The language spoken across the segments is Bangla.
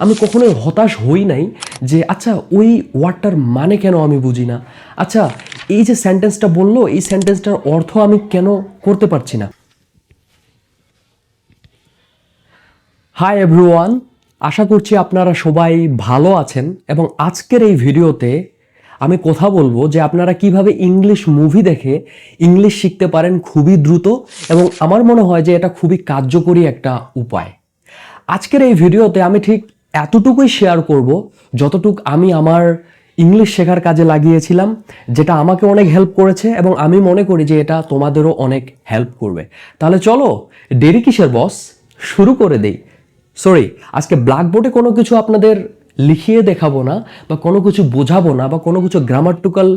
আমি কখনোই হতাশ হই নাই যে আচ্ছা ওই ওয়ার্ডটার মানে কেন আমি বুঝি না, আচ্ছা এই যে সেন্টেন্সটা বললো এই সেন্টেন্সটার অর্থ আমি কেন করতে পারছি না। হাই এভরিওয়ান, আশা করছি আপনারা সবাই ভালো আছেন এবং আজকের এই ভিডিওতে আমি কথা বলবো যে আপনারা কিভাবে ইংলিশ মুভি দেখে ইংলিশ শিখতে পারেন খুবই দ্রুত, এবং আমার মনে হয় যে এটা খুবই কার্যকরী একটা উপায়। আজকের এই ভিডিওতে আমি ঠিক এতটুকুই শেয়ার করব যতটুকু আমি আমার ইংলিশ শেখার কাজে লাগিয়েছিলাম, যেটা আমাকে অনেক হেল্প করেছে এবং আমি মনে করি যে এটা তোমাদেরও অনেক হেল্প করবে। তাহলে চলো দেরি কিসের বস, শুরু করে দেই। সরি, আজকে ব্ল্যাকবোর্ডে কোনো কিছু আপনাদের লিখিয়ে দেখাবো না বা কোনো কিছু বোঝাবো না বা কোনো কিছু গ্রামাটিক্যাল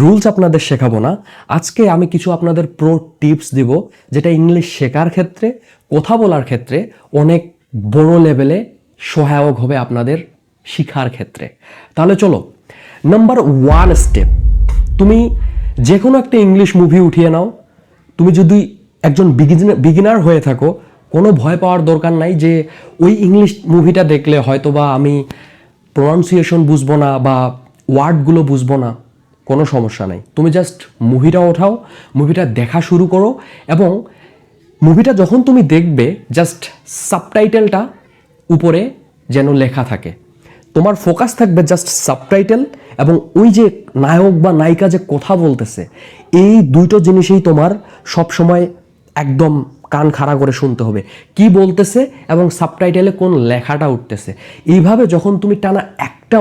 রুলস আপনাদের শেখাবো না। আজকে আমি কিছু আপনাদের প্রো টিপস দিব যেটা ইংলিশ শেখার ক্ষেত্রে, কথা বলার ক্ষেত্রে অনেক বড় লেভেলে সহায়ক হবে আপনাদের শিখার ক্ষেত্রে। তাহলে চলো, নাম্বার 1 স্টেপ, তুমি যে কোনো একটা ইংলিশ মুভি উঠিয়ে নাও। তুমি যদি একজন বিগিনার হয়ে থাকো, কোনো ভয় পাওয়ার দরকার নাই যে ওই ইংলিশ মুভিটা দেখলে হয়তো বা আমি প্রনাউন্সিয়েশন বুঝবো না বা ওয়ার্ডগুলো বুঝবো না, কোনো সমস্যা নাই। তুমি জাস্ট মুভিটা ওঠাও, মুভিটা দেখা শুরু করো এবং মুভিটা যখন তুমি দেখবে জাস্ট সাবটাইটেলটা উপরে যেন লেখা থাকে। তোমার ফোকাস থাকবে জাস্ট সাবটাইটেল এবং ওই যে নায়ক বা নায়িকা যে কথা বলতেছে, এই দুটো জিনিসেই তোমার সবসময় একদম কান খাড়া করে শুনতে হবে, কি বলতেছে এবং সাবটাইটেলে কোন লেখাটা উঠতেছে। এইভাবে যখন তুমি টানা একটা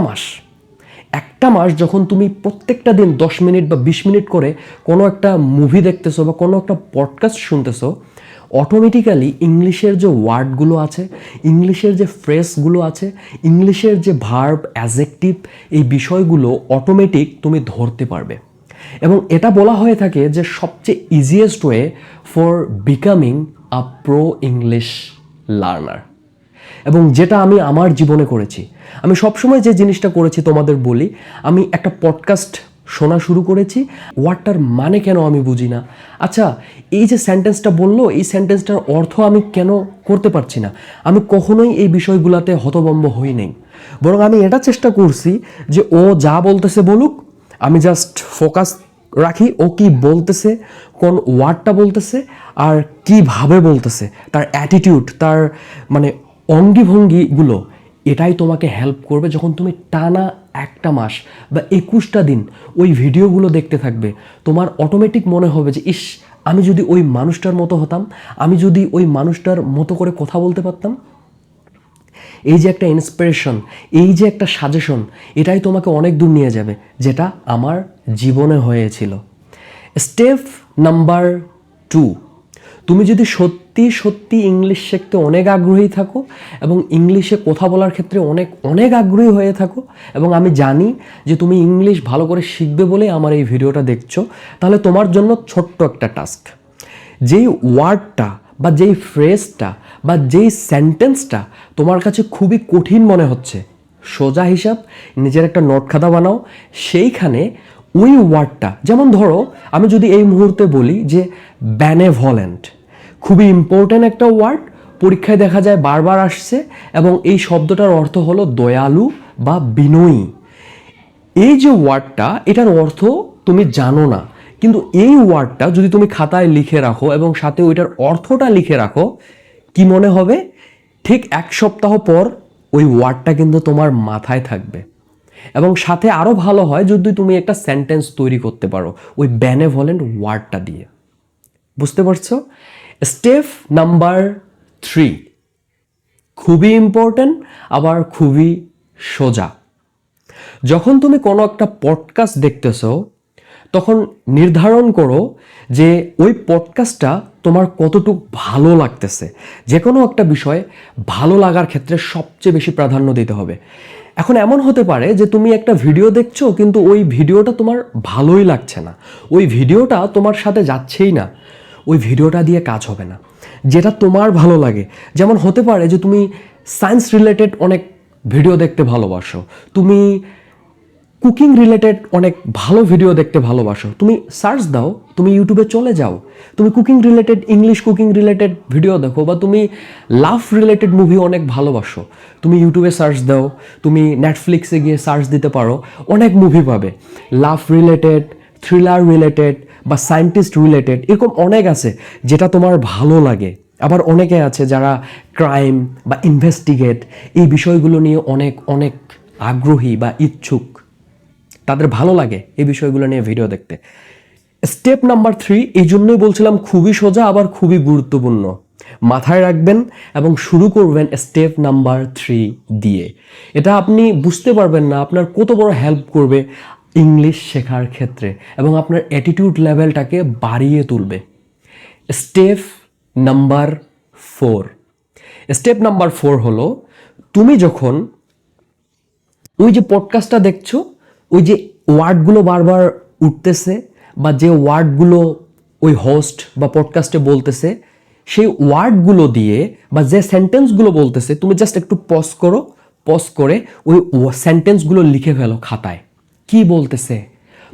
মাস যখন তুমি প্রত্যেকটা দিন 10 মিনিট বা 20 মিনিট করে কোনো একটা মুভি দেখতেছো বা কোনো একটা পডকাস্ট শুনতেছো, অটোমেটিক্যালি ইংলিশের যে ওয়ার্ডগুলো আছে, ইংলিশের যে ফ্রেজগুলো আছে, ইংলিশের যে ভার্ব, অ্যাডজেক্টিভ, এই বিষয়গুলো অটোমেটিক তুমি ধরতে পারবে। এবং এটা বলা হয়ে থাকে যে সবচেয়ে easiest way for becoming a pro English learner, এবং যেটা আমি আমার জীবনে করেছি। আমি সবসময় যে জিনিসটা করেছি তোমাদের বলি, আমি একটা পডকাস্ট শোনা শুরু করেছি। ওয়ার্ডটার মানে কেন আমি বুঝি না, আচ্ছা এই যে সেন্টেন্সটা বললো এই সেন্টেন্সটার অর্থ আমি কেন করতে পারছি না, আমি কখনোই এই বিষয়গুলোতে হতভম্ব হই নাই, বরং আমি এটা চেষ্টা করছি যে ও যা বলতেছে বলুক, আমি জাস্ট ফোকাস রাখি ও কি বলতেছে, কোন ওয়ার্ডটা বলতেছে আর কিভাবে বলতেছে, তার অ্যাটিটিউড, তার মানে অঙ্গিভঙ্গিগুলো। এটাই তোমাকে হেল্প করবে যখন তুমি টানা একটা মাস বা 21টা দিন ওই ভিডিওগুলো দেখতে থাকবে। তোমার অটোমেটিক মনে হবে যে ইস, আমি যদি ওই মানুষটার মতো হতাম, আমি যদি ওই মানুষটার মতো করে কথা বলতে পারতাম। এই যে একটা ইন্সপিরেশন, এই যে একটা সাজেশন, এটাই তোমাকে অনেক দূর নিয়ে যাবে, যেটা আমার জীবনে হয়েছিল। স্টেপ নাম্বার 2, তুমি যদি সত্যি ইংলিশ শিখতে অনেক আগ্রহী থাকো এবং ইংলিশে কথা বলার ক্ষেত্রে অনেক আগ্রহী হয়ে থাকো, এবং আমি জানি যে তুমি ইংলিশ ভালো করে শিখবে বলে আমার এই ভিডিওটা দেখছো, তাহলে তোমার জন্য ছোট্ট একটা টাস্ক। যেই ওয়ার্ডটা বা যেই ফ্রেজটা বা যেই সেন্টেন্সটা তোমার কাছে খুবই কঠিন মনে হচ্ছে, সোজা হিসাব, নিজের একটা নোট খাতা বানাও, সেইখানে ওই ওয়ার্ডটা, যেমন ধরো আমি যদি এই মুহূর্তে বলি যে বেনেভলেন্ট, খুবই ইম্পর্ট্যান্ট একটা ওয়ার্ড, পরীক্ষায় দেখা যায় বারবার আসছে, এবং এই শব্দটার অর্থ হলো দয়ালু বা বিনয়ী। এই যে ওয়ার্ডটা, এটার অর্থ তুমি জানো না, কিন্তু এই ওয়ার্ডটা যদি তুমি খাতায় লিখে রাখো এবং সাথে ওইটার অর্থটা লিখে রাখো, কি মনে হবে, ঠিক 1 সপ্তাহ পর ওই ওয়ার্ডটা কিন্তু তোমার মাথায় থাকবে। এবং সাথে আরও ভালো হয় যদি তুমি একটা সেন্টেন্স তৈরি করতে পারো ওই বেনেভলেন্ট ওয়ার্ডটা দিয়ে। বুঝতে পারছো? স্টেপ নাম্বার 3 খুবই ইম্পর্ট্যান্ট, আবার খুবই সোজা। যখন তুমি কোনো একটা পডকাস্ট দেখতেছো, তখন নির্ধারণ করো যে ওই পডকাস্টটা তোমার কতটুকু ভালো লাগতেছে। যে কোনো একটা বিষয় ভালো লাগার ক্ষেত্রে সবচেয়ে বেশি প্রাধান্য দিতে হবে। এখন এমন হতে পারে যে তুমি একটা ভিডিও দেখছো কিন্তু ওই ভিডিওটা তোমার ভালোই লাগছে না, ওই ভিডিওটা তোমার সাথে যাচ্ছেই না, ওই ভিডিওটা দিয়ে কাজ হবে না। যেটা তোমার ভালো লাগে, যেমন হতে পারে যে তুমি সায়েন্স রিলেটেড অনেক ভিডিও দেখতে ভালোবাসো, তুমি কুকিং রিলেটেড অনেক ভালো ভিডিও দেখতে ভালোবাসো, তুমি সার্চ দাও, তুমি ইউটিউবে চলে যাও, তুমি cooking related, English cooking related video দেখো, বা তুমি লাভ রিলেটেড মুভি অনেক ভালোবাসো, তুমি ইউটিউবে সার্চ দাও, তুমি নেটফ্লিক্সে গিয়ে সার্চ দিতে পারো, অনেক মুভি পাবে লাভ রিলেটেড, থ্রিলার রিলেটেড বা সায়েন্টিস্ট রিলেটেড, এরকম অনেক আছে যেটা তোমার ভালো লাগে। আবার অনেকে আছে যারা ক্রাইম বা ইনভেস্টিগেট এই বিষয়গুলো নিয়ে অনেক অনেক আগ্রহী বা ইচ্ছুক, তাদের ভালো লাগে এই বিষয়গুলো নিয়ে ভিডিও দেখতে। স্টেপ নাম্বার 3 এই জন্যই বলছিলাম খুবই সোজা আবার খুবই গুরুত্বপূর্ণ, মাথায় রাখবেন এবং শুরু করবেন স্টেপ নাম্বার 3 দিয়ে। এটা আপনি বুঝতে পারবেন না আপনার কত বড় হেল্প করবে ইংলিশ শেখার ক্ষেত্রে এবং আপনার অ্যাটিটিউড লেভেলটাকে বাড়িয়ে তুলবে। স্টেপ নাম্বার 4, স্টেপ নাম্বার 4 হলো, তুমি যখন ওই যে পডকাস্টটা দেখছো, ওই যে ওয়ার্ডগুলো বারবার উঠতেছে বা যে ওয়ার্ডগুলো ওই হোস্ট বা পডকাস্টে বলতেছে, সেই ওয়ার্ডগুলো দিয়ে বা যে সেন্টেন্সগুলো বলতেছে, তুমি জাস্ট একটু পজ করো, পজ করে ওই সেন্টেন্সগুলো লিখে ফেলো খাতায়। কি বলতেছে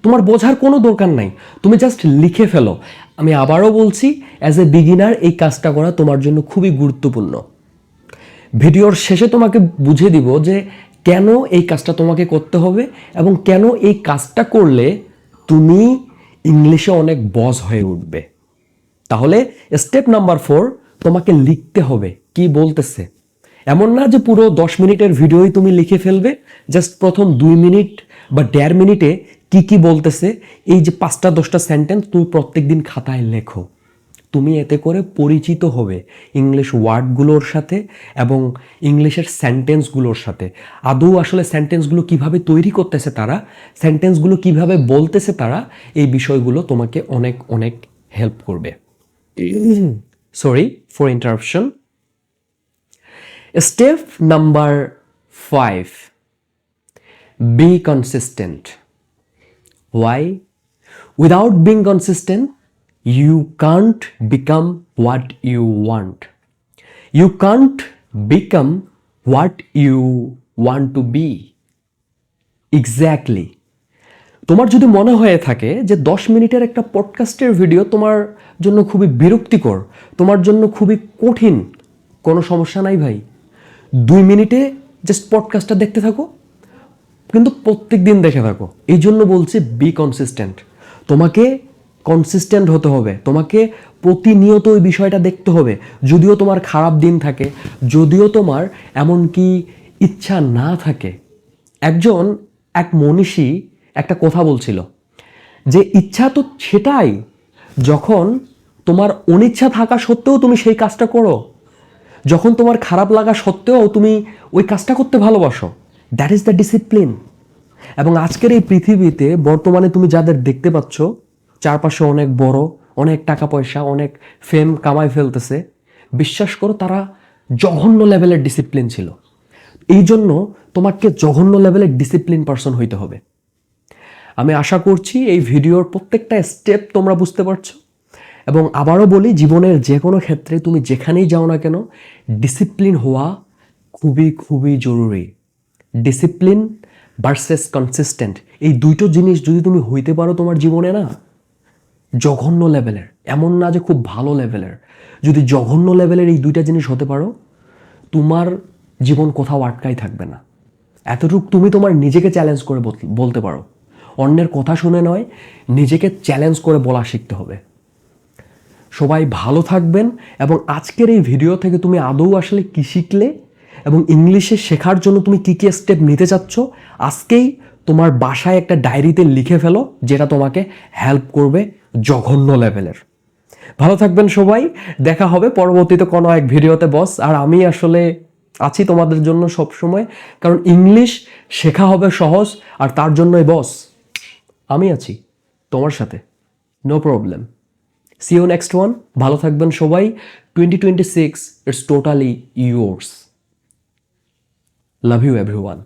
তোমার বোঝার কোনো দরকার নাই, তুমি জাস্ট লিখে ফেলো। আমি আবারও বলছি, অ্যাজ এ বিগিনার এই কাজটা করা তোমার জন্য খুবই গুরুত্বপূর্ণ। ভিডিওর শেষে তোমাকে বুঝিয়ে দিব যে কেন এই কাজটা তোমাকে করতে হবে এবং কেন এই কাজটা করলে তুমি ইংলিশে অনেক বজ হয়ে উঠবে। তাহলে স্টেপ নাম্বার 4, তোমাকে লিখতে হবে কি বলতেছে। এমন না যে পুরো 10 মিনিটের ভিডিওই তুমি লিখে ফেলবে, জাস্ট প্রথম 2 মিনিট বা 1.5 মিনিটে কি কি বলতেছে এই যে 5টা-10টা সেন্টেন্স তুমি প্রত্যেক দিন খাতায় লেখো। তুমি এতে করে পরিচিত হবে ইংলিশ ওয়ার্ডগুলোর সাথে এবং ইংলিশের সেন্টেন্সগুলোর সাথে। আদৌ আসলে সেন্টেন্সগুলো কিভাবে তৈরি করতেছে তারা, সেন্টেন্সগুলো কিভাবে বলতেছে তারা, এই বিষয়গুলো তোমাকে অনেক অনেক হেল্প করবে। Sorry for interruption. Step number 5, be consistent. Why? Without being consistent, you can't become what you want. You can't become what you want to be. Exactly. তোমার যদি মনে হয়ে থাকে যে 10 মিনিটের একটা পডকাস্টের ভিডিও তোমার জন্য খুবই বিরক্তিকর, তোমার জন্য খুবই কঠিন, কোনো সমস্যা নাই ভাই, 2 মিনিটে জাস্ট পডকাস্টটা দেখতে থাকো, কিন্তু প্রত্যেক দিন দেখে থাকো। এই জন্য বলছি বি কনসিস্টেন্ট। তোমাকে কনসিস্টেন্ট হতে হবে, তোমাকে প্রতিনিয়ত ওই বিষয়টা দেখতে হবে। যদিও তোমার খারাপ দিন থাকে, যদিও তোমার এমনকি ইচ্ছা না থাকে। এক মনীষী একটা কথা বলছিল যে ইচ্ছা তো সেটাই যখন তোমার অনিচ্ছা থাকা সত্ত্বেও তুমি সেই কাজটা করো, যখন তোমার খারাপ লাগা সত্ত্বেও তুমি ওই কাজটা করতে ভালোবাসো। That is the discipline. এবং আজকের এই পৃথিবীতে বর্তমানে তুমি যাদের দেখতে পাচ্ছ চারপাশে অনেক বড়, অনেক টাকা পয়সা, অনেক ফেম কামাই ফেলতেছে, বিশ্বাস করো তারা জঘন্য লেভেলের ডিসিপ্লিন ছিল। এই জন্য তোমাকে জঘন্য লেভেলের ডিসিপ্লিন পারসন হইতে হবে। আমি আশা করছি এই ভিডিওর প্রত্যেকটা স্টেপ তোমরা বুঝতে পারছো। এবং আবারও বলি, জীবনের যে কোনো ক্ষেত্রে তুমি যেখানেই যাও না কেন, ডিসিপ্লিন হওয়া খুবই খুবই জরুরি। ডিসিপ্লিন ভার্সেস কনসিস্টেন্ট, এই দুটো জিনিস যদি তুমি হইতে পারো তোমার জীবনে, না জঘন্য লেভেলের, এমন না যে খুব ভালো লেভেলের, যদি জঘন্য লেভেলের এই দুইটা জিনিস হতে পারো, তোমার জীবন কোথাও আটকাই থাকবে না। এতটুকু তুমি তোমার নিজেকে চ্যালেঞ্জ করে বলতে পারো। অন্যের কথা শুনে নয়, নিজেকে চ্যালেঞ্জ করে বলা শিখতে হবে। সবাই ভালো থাকবেন এবং আজকের এই ভিডিও থেকে তুমি আদৌ আসলে কি শিখলে এবং ইংলিশে শেখার জন্য তুমি কী কী স্টেপ নিতে চাচ্ছ, আজকেই তোমার বাসায় একটা ডায়েরিতে লিখে ফেলো, যেটা তোমাকে হেল্প করবে জঘন্য লেভেলের। ভালো থাকবেন সবাই, দেখা হবে পরবর্তীতে কোনো এক ভিডিওতে বস। আর আমি আসলে আছি তোমাদের জন্য সব সময়, কারণ ইংলিশ শেখা হবে সহজ, আর তার জন্যই বস আমি আছি তোমার সাথে, no problem. See you next one. ভালো থাকবেন সবাই। 2026 it's totally yours. Love you everyone.